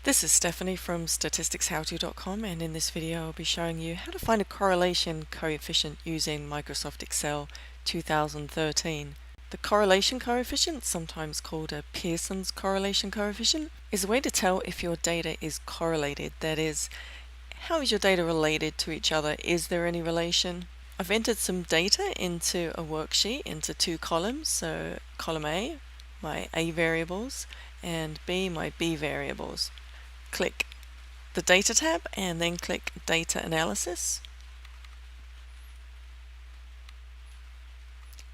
This is Stephanie from statisticshowto.com, and in this video I'll be showing you how to find a correlation coefficient using Microsoft Excel 2013. The correlation coefficient, sometimes called a Pearson's correlation coefficient, is a way to tell if your data is correlated. That is, how is your data related to each other? Is there any relation? I've entered some data into a worksheet into two columns. So column A, my A variables, and B, my B variables. Click the Data tab and then click Data Analysis.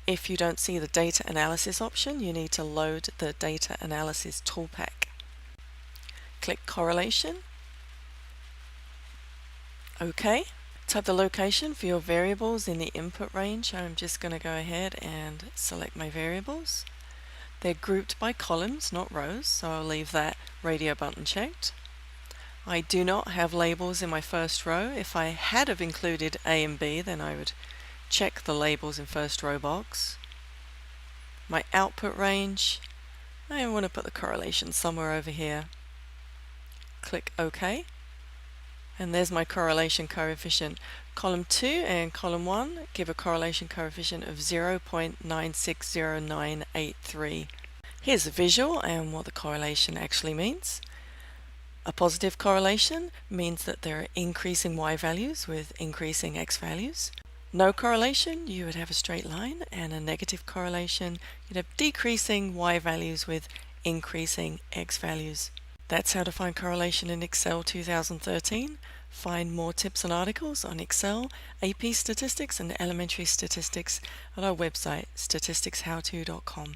If you don't see the Data Analysis option, you need to load the Data Analysis Toolpak. Click Correlation. OK. Type the location for your variables in the input range. I'm just going to go ahead and select my variables. They're grouped by columns, not rows, so I'll leave that radio button checked. I do not have labels in my first row. If I had have included A and B, then I would check the labels in first row box. My output range, I want to put the correlation somewhere over here. Click OK. And there's my correlation coefficient. Column 2 and column 1 give a correlation coefficient of 0.960983. Here's a visual and what the correlation actually means. A positive correlation means that there are increasing y values with increasing x values. No correlation, you would have a straight line, and a negative correlation, you'd have decreasing y values with increasing x values. That's how to find correlation in Excel 2013. Find more tips and articles on Excel, AP statistics, and elementary statistics at our website, statisticshowto.com.